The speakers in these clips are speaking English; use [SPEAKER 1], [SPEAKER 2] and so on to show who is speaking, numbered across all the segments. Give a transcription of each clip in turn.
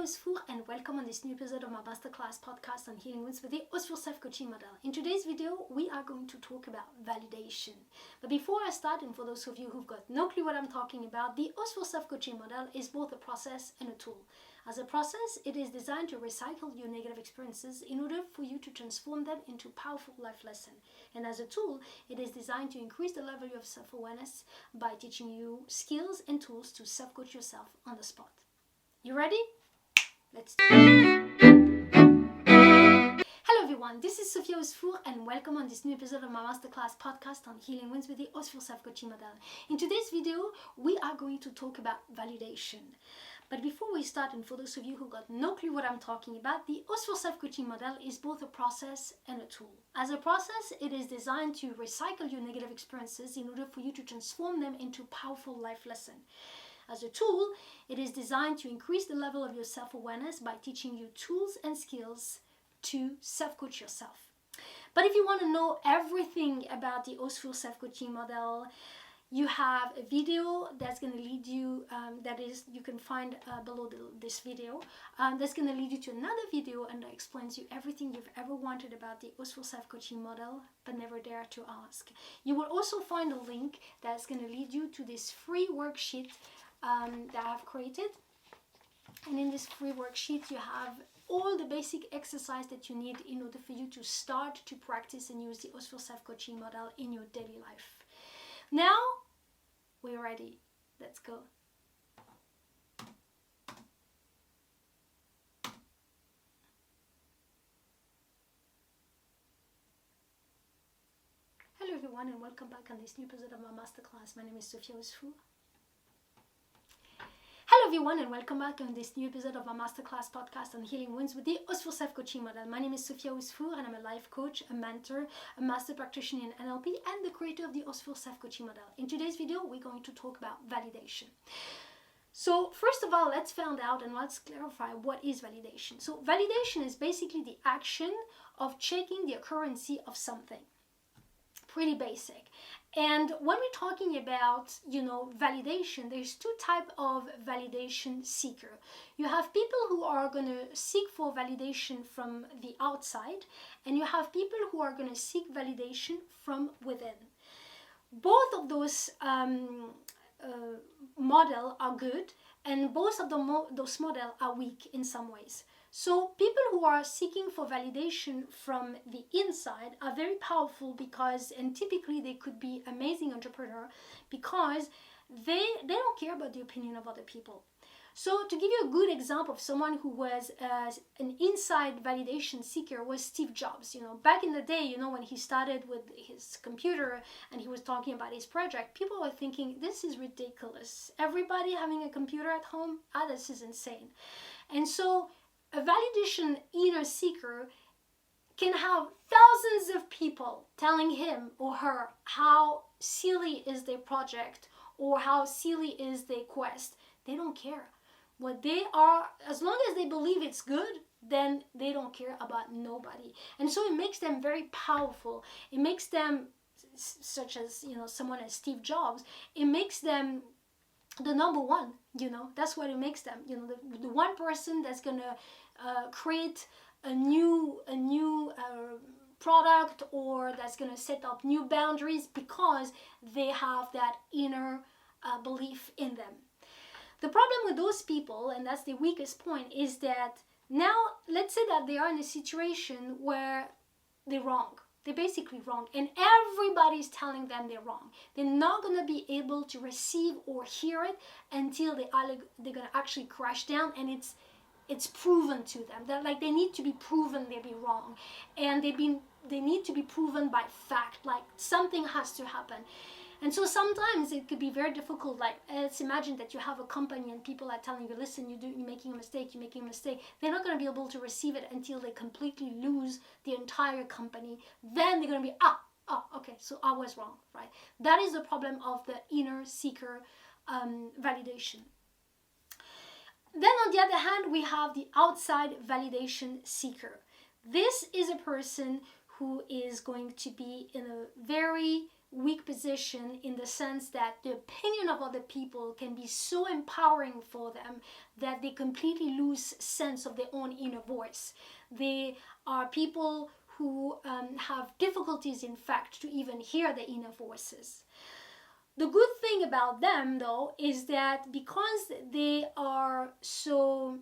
[SPEAKER 1] Sofia Osfour and welcome on this new episode of my masterclass podcast on healing wounds with the Osfour self-coaching model. In today's video, we are going to talk about validation. But before I start, and for those of you who've got no clue what I'm talking about, the Osfour self-coaching model is both a process and a tool. As a process, it is designed to recycle your negative experiences in order for you to transform them into powerful life lessons. And as a tool, it is designed to increase the level of self-awareness by teaching you skills and tools to self-coach yourself on the spot. You ready? Let's do it. Hello everyone, this is Sofia Osfour and welcome on this new episode of my masterclass podcast on healing wounds with the Osfour self-coaching model. In today's video, we are going to talk about validation. But before we start, and for those of you who got no clue what I'm talking about, the Osfour self-coaching model is both a process and a tool. As a process, it is designed to recycle your negative experiences in order for you to transform them into powerful life lessons. As a tool, it is designed to increase the level of your self-awareness by teaching you tools and skills to self-coach yourself. But if you want to know everything about the Osfour self-coaching model, you have a video that's going to lead you, you can find below this video, that's going to lead you to another video and that explains you everything you've ever wanted about the Osfour self-coaching model but never dare to ask. You will also find a link that's going to lead you to this free worksheet that I've created, and in this free worksheet you have all the basic exercise that you need in order for you to start to practice and use the Osfour self-coaching model in your daily life. Now we're ready. Let's go. Hello everyone and welcome back on this new episode of my masterclass. My name is Sofia Osfour. Hello everyone and welcome back on this new episode of our masterclass podcast on healing wounds with the Osfour self-coaching model. My name is Sofia Osfour and I'm a life coach, a mentor, a master practitioner in NLP and the creator of the Osfour self-coaching model. In today's video, we're going to talk about validation. So first of all, let's find out and let's clarify what is validation. So validation is basically the action of checking the occurrence of something. Pretty basic. And when we're talking about, validation, there's two types of validation seeker. You have people who are going to seek for validation from the outside, and you have people who are going to seek validation from within. Both of those models are good, and both of those models are weak in some ways. So people who are seeking for validation from the inside are very powerful and typically they could be amazing entrepreneurs because they don't care about the opinion of other people. So to give you a good example of someone who was an inside validation seeker was Steve Jobs. Back in the day, when he started with his computer and he was talking about his project, people were thinking, this is ridiculous. Everybody having a computer at home? This is insane. And so a validation inner seeker can have thousands of people telling him or her how silly is their project or how silly is their quest. They don't care. What they are, as long as they believe it's good, then they don't care about nobody. And so it makes them very powerful. It makes them, such as, someone as Steve Jobs, it makes them the number one, that's what it makes them, the one person that's gonna create a new product or that's gonna set up new boundaries because they have that inner belief in them. The problem with those people, and that's the weakest point, is that now let's say that they are in a situation where they're wrong. They're basically wrong and everybody's telling them they're wrong. They're not going to be able to receive or hear it until they're going to actually crash down and it's proven to them. That they need to be proven they'll be wrong, and they need to be proven by fact, like something has to happen. And so sometimes it could be very difficult. Let's imagine that you have a company and people are telling you, listen, you're making a mistake, you're making a mistake. They're not going to be able to receive it until they completely lose the entire company. Then they're going to be, okay, so I was wrong, right? That is the problem of the inner seeker validation. Then on the other hand, we have the outside validation seeker. This is a person who is going to be in a very weak position in the sense that the opinion of other people can be so empowering for them that they completely lose sense of their own inner voice. They are people who have difficulties, in fact, to even hear their inner voices. The good thing about them, though, is that because they are so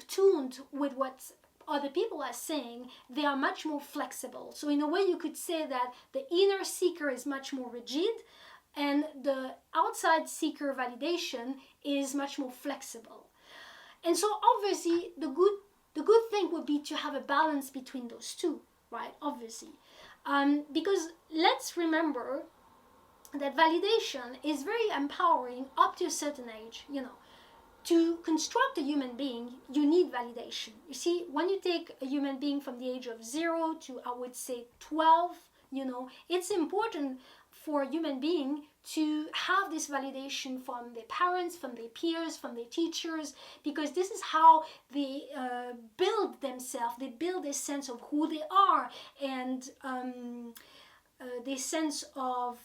[SPEAKER 1] tuned with what other people are saying, they are much more flexible. So in a way, you could say that the inner seeker is much more rigid and the outside seeker validation is much more flexible. And so obviously the good thing would be to have a balance between those two, right? Obviously. Because let's remember that validation is very empowering up to a certain age. To construct a human being, you need validation. You see, when you take a human being from the age of 0 to, I would say, 12, it's important for a human being to have this validation from their parents, from their peers, from their teachers, because this is how they build themselves. They build a sense of who they are and this sense of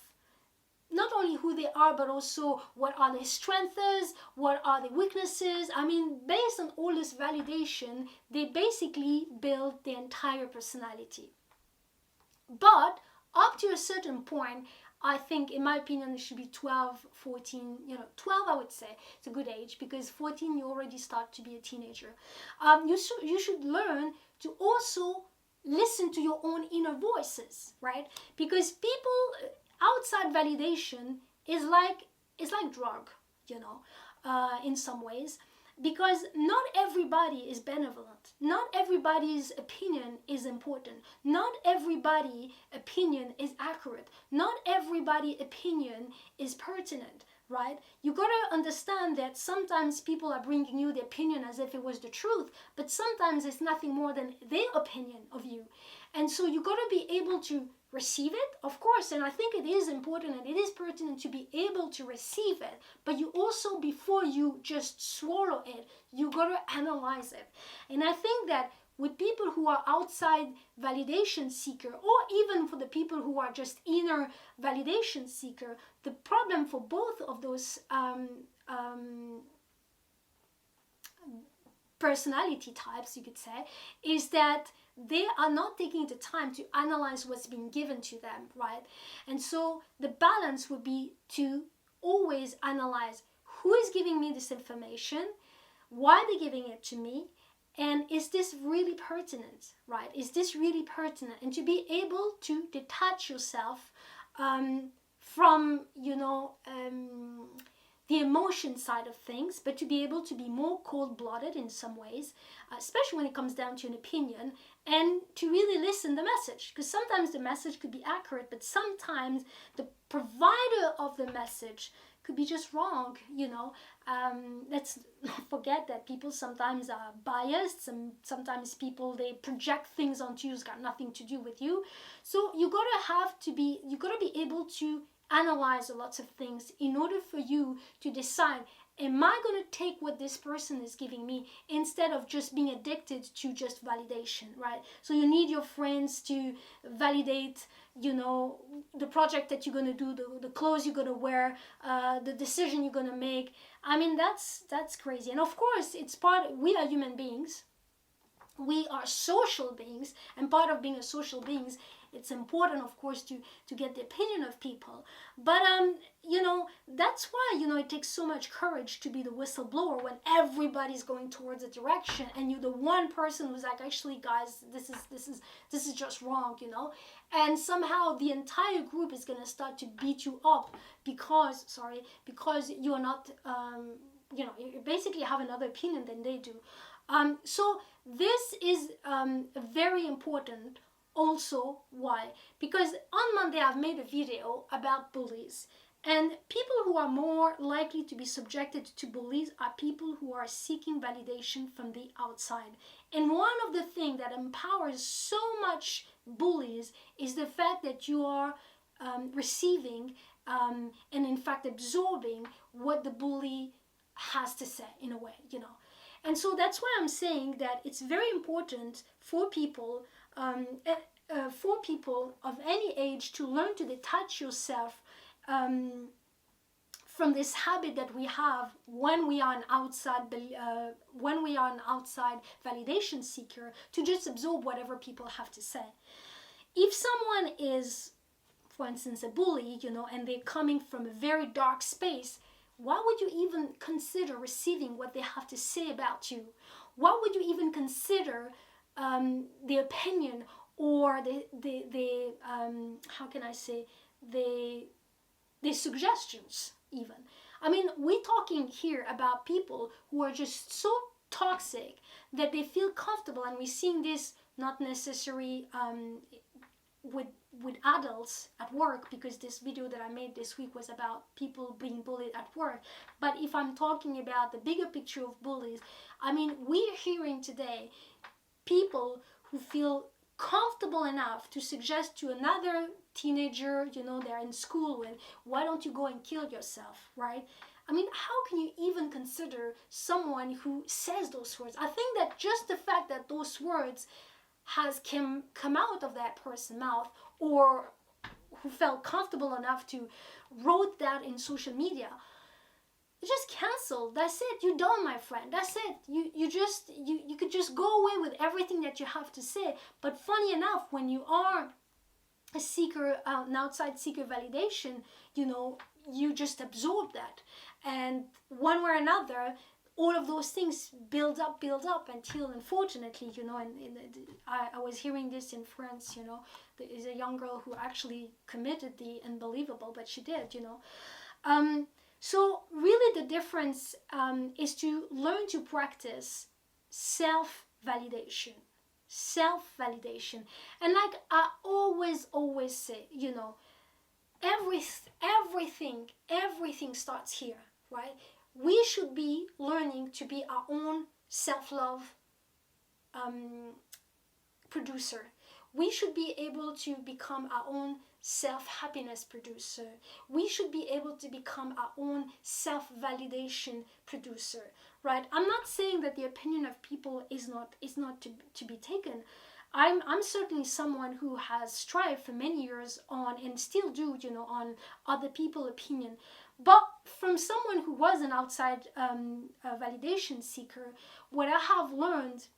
[SPEAKER 1] not only who they are, but also what are their strengths, what are their weaknesses. I mean, based on all this validation, they basically build their entire personality. But up to a certain point, I think, in my opinion, it should be 12, 14, 12 I would say. It's a good age because 14 you already start to be a teenager. You should learn to also listen to your own inner voices, right? Because people, outside validation is like drug, in some ways, because not everybody is benevolent. Not everybody's opinion is important. Not everybody's opinion is accurate. Not everybody's opinion is pertinent, right? You gotta understand that sometimes people are bringing you the opinion as if it was the truth, but sometimes it's nothing more than their opinion of you. And so you gotta be able to receive it, of course, and I think it is important and it is pertinent to be able to receive it, but you also, before you just swallow it, you gotta analyze it. And I think that with people who are outside validation seeker, or even for the people who are just inner validation seeker, the problem for both of those personality types, you could say, is that they are not taking the time to analyze what's being given to them, right? And so the balance would be to always analyze who is giving me this information, why they're giving it to me, and is this really pertinent, right? Is this really pertinent? And to be able to detach yourself from, the emotion side of things, but to be able to be more cold-blooded in some ways, especially when it comes down to an opinion, and to really listen to the message. Because sometimes the message could be accurate, but sometimes the provider of the message could be just wrong, Let's not forget that people sometimes are biased, and sometimes people, they project things onto you that's got nothing to do with you. So you gotta be able to analyze lots of things in order for you to decide, am I going to take what this person is giving me instead of just being addicted to just validation, right? So you need your friends to validate, the project that you're going to do, the clothes you're going to wear, the decision you're going to make. I mean, that's crazy. And of course, we are human beings. We are social beings, and part of being a social beings, it's important, of course, to get the opinion of people. But, that's why, it takes so much courage to be the whistleblower when everybody's going towards a direction and you're the one person who's like, actually, guys, this is just wrong, And somehow the entire group is going to start to beat you up because you're not, you basically have another opinion than they do. So this is very important. Also, why? Because on Monday I've made a video about bullies, and people who are more likely to be subjected to bullies are people who are seeking validation from the outside. And one of the things that empowers so much bullies is the fact that you are receiving and in fact absorbing what the bully has to say, in a way, And so that's why I'm saying that it's very important for people, for people of any age to learn to detach yourself from this habit that we have when we are an outside validation seeker, to just absorb whatever people have to say. If someone is, for instance, a bully, and they're coming from a very dark space, why would you even consider receiving what they have to say about you? Why would you even consider the opinion or the how can I say, the suggestions even? I mean, we're talking here about people who are just so toxic that they feel comfortable, and we're seeing this not necessarily with adults at work, because this video that I made this week was about people being bullied at work. But if I'm talking about the bigger picture of bullies, I mean, we're hearing today people who feel comfortable enough to suggest to another teenager, they're in school with, why don't you go and kill yourself, right? I mean, how can you even consider someone who says those words? I think that just the fact that those words has come out of that person's mouth, or who felt comfortable enough to wrote that in social media, just cancel. That's it. You're done, my friend. That's it. You could just go away with everything that you have to say. But funny enough, when you are a seeker, an outside seeker validation, you just absorb that, and one way or another, all of those things build up until, unfortunately, I was hearing this in France, there is a young girl who actually committed the unbelievable, but she did, So really the difference is to learn to practice self-validation. And like I always say, everything starts here, right? We should be learning to be our own self-love producer. We should be able to become our own self-happiness producer. We should be able to become our own self-validation producer, right? I'm not saying that the opinion of people is not to be taken. I'm certainly someone who has strived for many years on, and still do, on other people's opinion. But from someone who was an outside validation seeker, what I have learned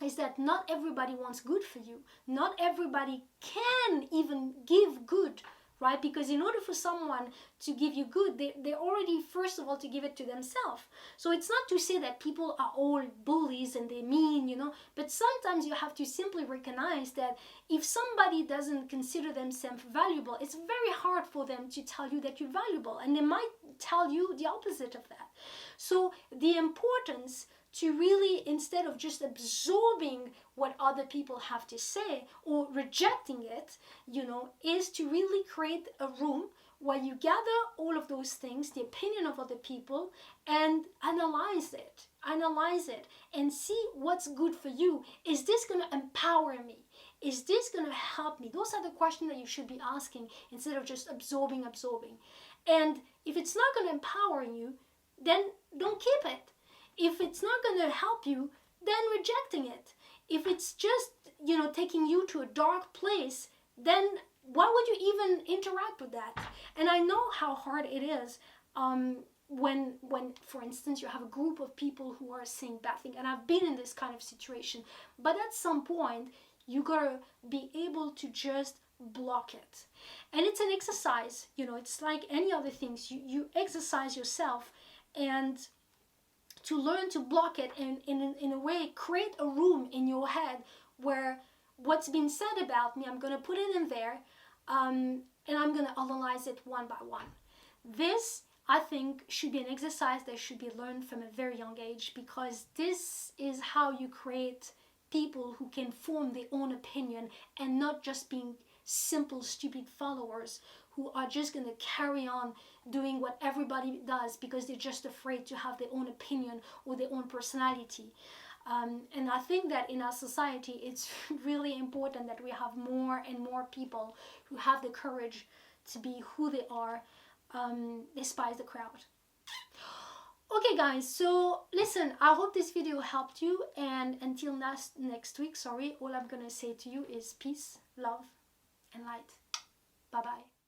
[SPEAKER 1] is that not everybody wants good for you. Not everybody can even give good, right? Because in order for someone to give you good, they already, first of all, to give it to themselves. So it's not to say that people are all bullies and they're mean, but sometimes you have to simply recognize that if somebody doesn't consider themselves valuable, it's very hard for them to tell you that you're valuable, and they might tell you the opposite of that. So the importance to really, instead of just absorbing what other people have to say or rejecting it, is to really create a room where you gather all of those things, the opinion of other people, and analyze it and see what's good for you. Is this going to empower me? Is this going to help me? Those are the questions that you should be asking, instead of just absorbing. And if it's not going to empower you, then don't keep it. If it's not going to help you, then rejecting it. If it's just, taking you to a dark place, then why would you even interact with that? And I know how hard it is when, for instance, you have a group of people who are saying bad things, and I've been in this kind of situation. But at some point, you gotta be able to just block it. And it's an exercise, it's like any other things. You exercise yourself, and to learn to block it, and in a way create a room in your head where what's been said about me, I'm going to put it in there, and I'm going to analyze it one by one. This, I think, should be an exercise that should be learned from a very young age, because this is how you create people who can form their own opinion, and not just being simple, stupid followers who are just going to carry on doing what everybody does because they're just afraid to have their own opinion or their own personality. And I think that in our society, it's really important that we have more and more people who have the courage to be who they are, despite the crowd. Okay guys, so listen, I hope this video helped you, and until next week, all I'm gonna say to you is peace, love and light. Bye bye.